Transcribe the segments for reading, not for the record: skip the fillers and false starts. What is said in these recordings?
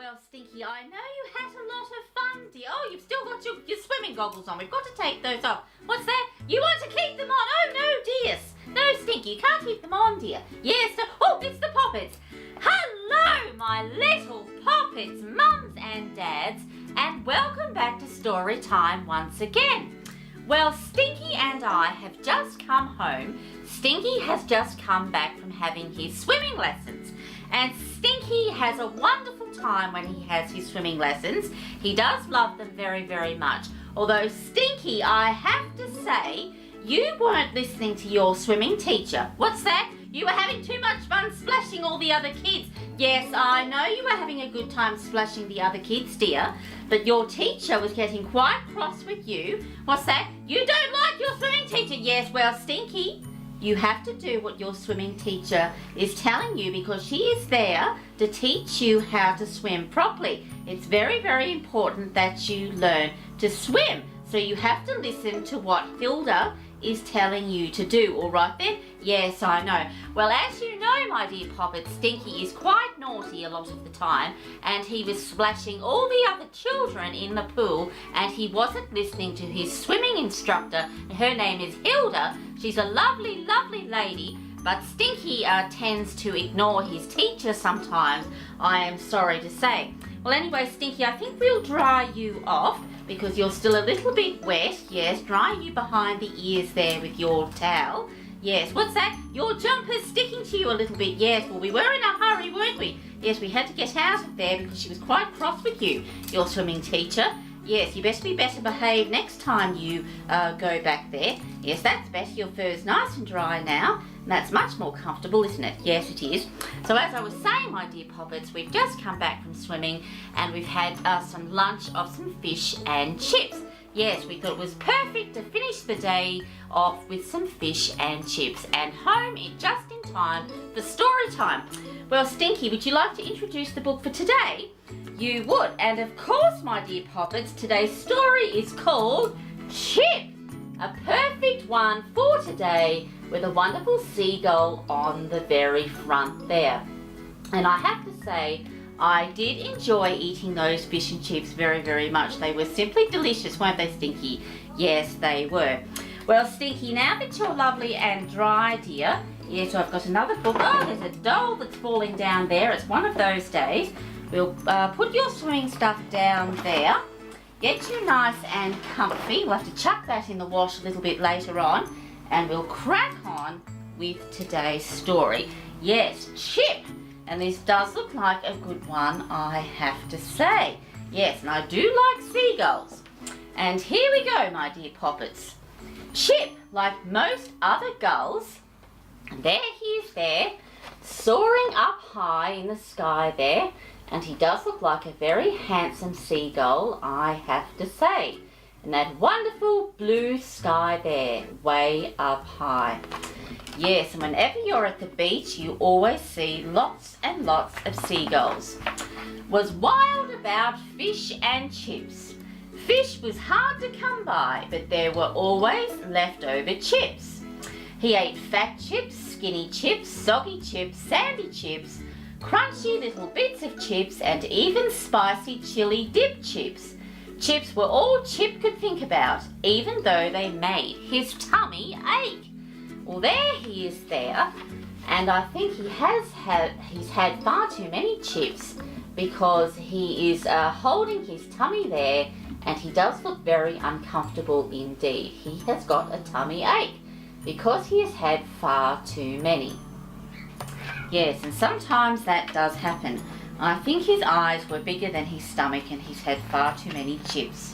Well, Stinky, I know you had a lot of fun, dear. Oh, you've still got your swimming goggles on. We've got to take those off. What's that? You want to keep them on? Oh, no, dear. No, Stinky, you can't keep them on, dear. Yes, no. Oh, it's the poppets. Hello, my little poppets, mums and dads, and welcome back to story time once again. Well, Stinky and I have just come home. Stinky has just come back from having his swimming lessons. And Stinky has a wonderful time when he has his swimming lessons. He does love them very, very much. Although, Stinky, I have to say, you weren't listening to your swimming teacher. What's that? You were having too much fun splashing all the other kids. Yes, I know you were having a good time splashing the other kids, dear. But your teacher was getting quite cross with you. What's that? You don't like your swimming teacher. Yes, well, Stinky, you have to do what your swimming teacher is telling you because she is there to teach you how to swim properly. It's very, very important that you learn to swim. So you have to listen to what Hilda is telling you to do. All right then? Yes, I know. Well, as you know, my dear Poppet, Stinky is quite naughty a lot of the time, and he was splashing all the other children in the pool, and he wasn't listening to his swimming instructor. Her name is Hilda. She's a lovely, lovely lady, but Stinky tends to ignore his teacher sometimes, I am sorry to say. Well, anyway, Stinky, I think we'll dry you off because you're still a little bit wet. Yes, dry you behind the ears there with your towel. Yes, what's that? Your jumper's sticking to you a little bit. Yes, well, we were in a hurry, weren't we? Yes, we had to get out of there because she was quite cross with you, your swimming teacher. Yes, you best be better behaved next time you go back there. Yes, that's better. Your fur's nice and dry now. And that's much more comfortable, isn't it? Yes, it is. So as I was saying, my dear Poppets, we've just come back from swimming and we've had some lunch of some fish and chips. Yes, we thought it was perfect to finish the day off with some fish and chips and home just in time for story time. Well, Stinky, would you like to introduce the book for today? You would. And of course, my dear Poppets, today's story is called Chip, a perfect one for today with a wonderful seagull on the very front there. And I have to say, I did enjoy eating those fish and chips very, very much. They were simply delicious, weren't they, Stinky? Yes, they were. Well, Stinky, now that you're lovely and dry, dear, yes, I've got another book. Oh, there's a doll that's falling down there. It's one of those days. We'll put your swimming stuff down there. Get you nice and comfy. We'll have to chuck that in the wash a little bit later on. And we'll crack on with today's story. Yes, Chip. And this does look like a good one, I have to say. Yes, and I do like seagulls. And here we go, my dear Poppets. Chip, like most other gulls, there he is there, soaring up high in the sky there. And he does look like a very handsome seagull, I have to say. And that wonderful blue sky there, way up high. Yes, and whenever you're at the beach, you always see lots and lots of seagulls. Was wild about fish and chips. Fish was hard to come by, but there were always leftover chips. He ate fat chips, skinny chips, soggy chips, sandy chips, crunchy little bits of chips, and even spicy chili dip chips. Chips were all Chip could think about, even though they made his tummy ache. Well, there he is there, and I think he's had far too many chips because he is holding his tummy there, and he does look very uncomfortable indeed. He has got a tummy ache because he has had far too many. Yes, and sometimes that does happen. I think his eyes were bigger than his stomach and he's had far too many chips.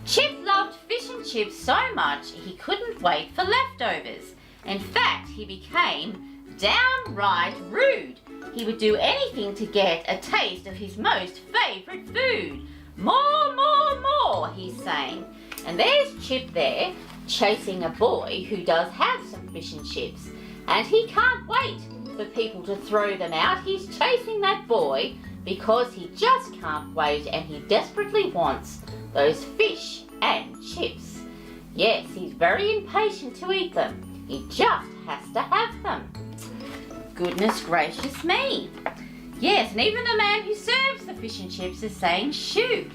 Chip loved fish and chips so much he couldn't wait for leftovers. In fact, he became downright rude. He would do anything to get a taste of his most favourite food. More, more, more, he's saying. And there's Chip there, chasing a boy who does have some fish and chips. And he can't wait for people to throw them out. He's chasing that boy because he just can't wait and he desperately wants those fish and chips. Yes, he's very impatient to eat them. He just has to have them. Goodness gracious me. Yes, and even the man who serves the fish and chips is saying shoo.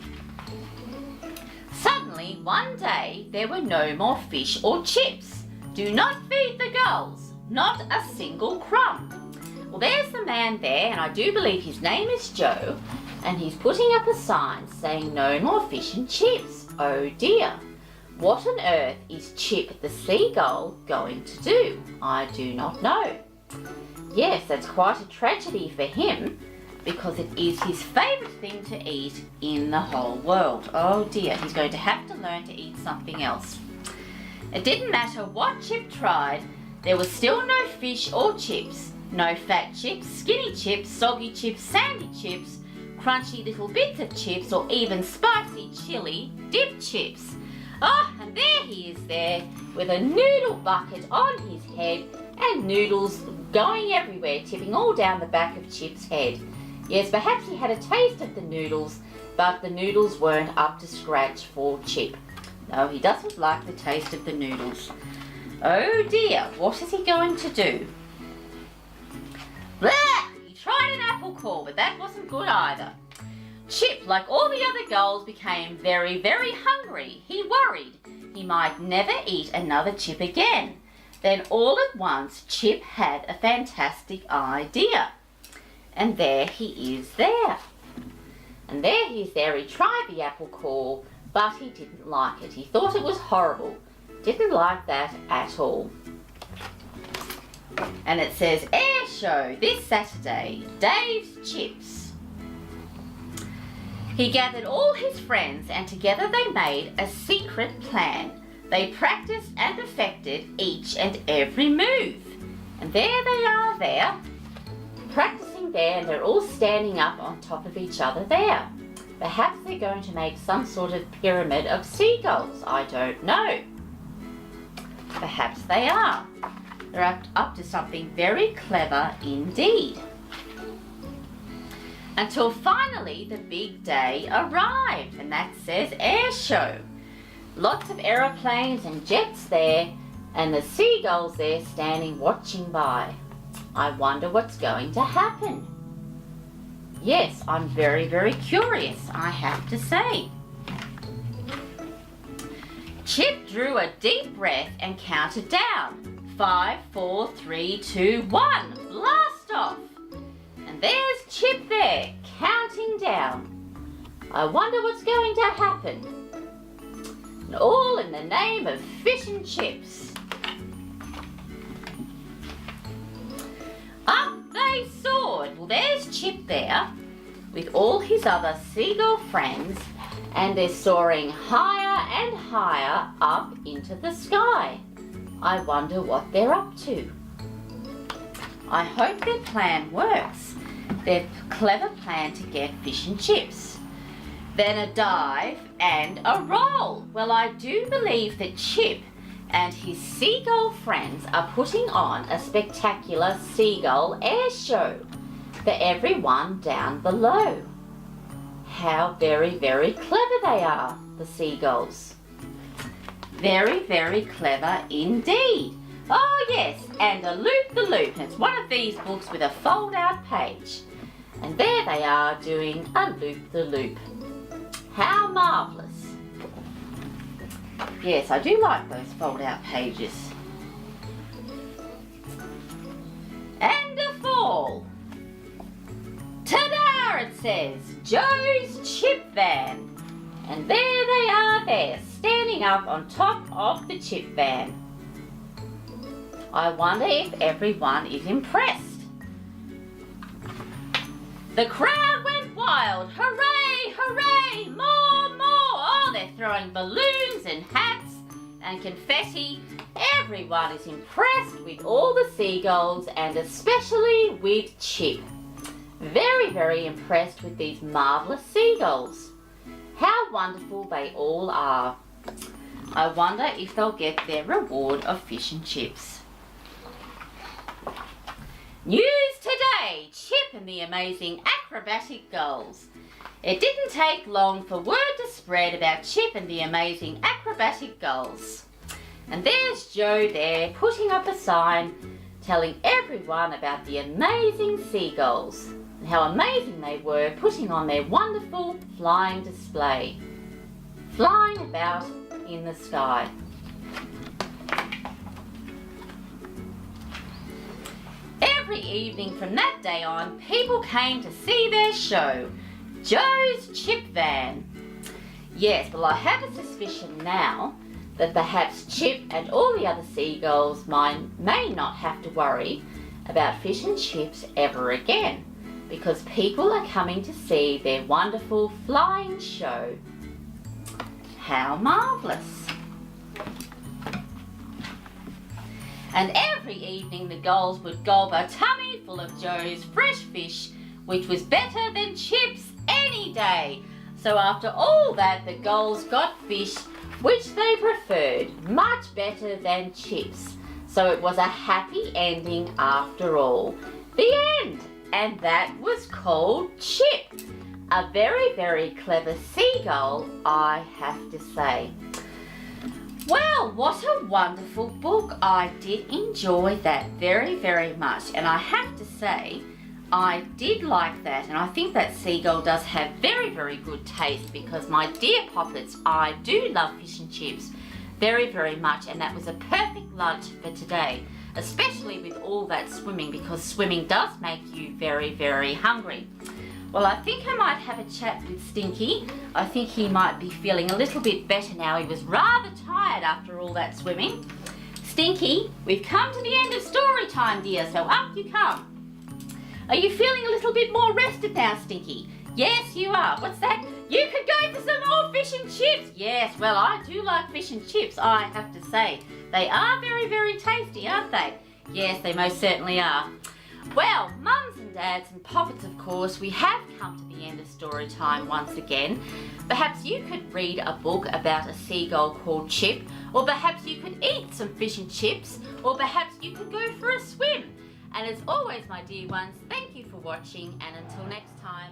Suddenly, one day, there were no more fish or chips. Do not feed the gulls. Not a single crumb. Well, there's the man there, and I do believe his name is Joe, and he's putting up a sign saying no more fish and chips. Oh dear. What on earth is Chip the seagull going to do? I do not know. Yes, that's quite a tragedy for him, because it is his favourite thing to eat in the whole world. Oh dear, he's going to have to learn to eat something else. It didn't matter what Chip tried, there was still no fish or chips. No fat chips, skinny chips, soggy chips, sandy chips, crunchy little bits of chips, or even spicy chili dip chips. Oh, and there he is there with a noodle bucket on his head and noodles going everywhere, tipping all down the back of Chip's head. Yes, perhaps he had a taste of the noodles, but the noodles weren't up to scratch for Chip. No, he doesn't like the taste of the noodles. Oh dear, what is he going to do? Blah! He tried an apple core, but that wasn't good either. Chip, like all the other gulls, became very, very hungry. He worried he might never eat another chip again. Then all at once, Chip had a fantastic idea. And there he is there. And there he is there. He tried the apple core, but he didn't like it. He thought it was horrible. Didn't like that at all. And it says, air show this Saturday, Dave's Chips. He gathered all his friends and together they made a secret plan. They practiced and perfected each and every move. And there they are there, practicing there, and they're all standing up on top of each other there. Perhaps they're going to make some sort of pyramid of seagulls. I don't know. Perhaps they are. They're up to something very clever indeed. Until finally the big day arrived, and that says air show. Lots of aeroplanes and jets there, and the seagulls there standing watching by. I wonder what's going to happen. Yes, I'm very, very curious, I have to say. Chip drew a deep breath and counted down. 5, 4, 3, 2, 1. Blast off. And there's Chip there, counting down. I wonder what's going to happen. And all in the name of fish and chips. Up they soared. Well, there's Chip there with all his other seagull friends, and they're soaring higher and higher up into the sky. I wonder what they're up to. I hope their plan works. Their clever plan to get fish and chips. Then a dive and a roll. Well, I do believe that Chip and his seagull friends are putting on a spectacular seagull air show for everyone down below. How very, very clever they are, the seagulls. Very, very clever indeed. Oh yes, and a loop-the-loop. It's one of these books with a fold-out page. And there they are doing a loop-the-loop. How marvellous. Yes, I do like those fold-out pages. And a fall. Ta-da, it says, Joe's Chip Van. And there they are there, standing up on top of the chip van. I wonder if everyone is impressed. The crowd went wild. Hooray, hooray, more, more. Oh, they're throwing balloons and hats and confetti. Everyone is impressed with all the seagulls and especially with Chip. Very, very impressed with these marvellous seagulls. How wonderful they all are. I wonder if they'll get their reward of fish and chips. News today, Chip and the amazing acrobatic gulls. It didn't take long for word to spread about Chip and the amazing acrobatic gulls. And there's Joe there putting up a sign telling everyone about the amazing seagulls. and how amazing they were putting on their wonderful flying display, flying about in the sky. Every evening from that day on, people came to see their show, Joe's Chip Van. Yes, well, I have a suspicion now that perhaps Chip and all the other seagulls may not have to worry about fish and chips ever again, because people are coming to see their wonderful flying show. How marvellous! And every evening the gulls would gulp a tummy full of Joe's fresh fish, which was better than chips any day. So after all that, the gulls got fish which they preferred much better than chips. So it was a happy ending after all. The end! And that was called Chip. A very, very clever seagull, I have to say. Well, what a wonderful book. I did enjoy that very, very much. And I have to say, I did like that. And I think that seagull does have very, very good taste, because my dear poppets, I do love fish and chips very, very much. And that was a perfect lunch for today, especially with all that swimming, because swimming does make you very, very hungry. Well, I think I might have a chat with Stinky. I think he might be feeling a little bit better now. He was rather tired after all that swimming. Stinky, we've come to the end of story time, dear, so up you come. Are you feeling a little bit more rested now, Stinky? Yes, you are. What's that? You could go for some more fish and chips. Yes, well, I do like fish and chips, I have to say. They are very, very tasty, aren't they? Yes, they most certainly are. Well, mums and dads and poppets, of course, we have come to the end of story time once again. Perhaps you could read a book about a seagull called Chip, or perhaps you could eat some fish and chips, or perhaps you could go for a swim. And as always, my dear ones, thank you for watching, and until next time,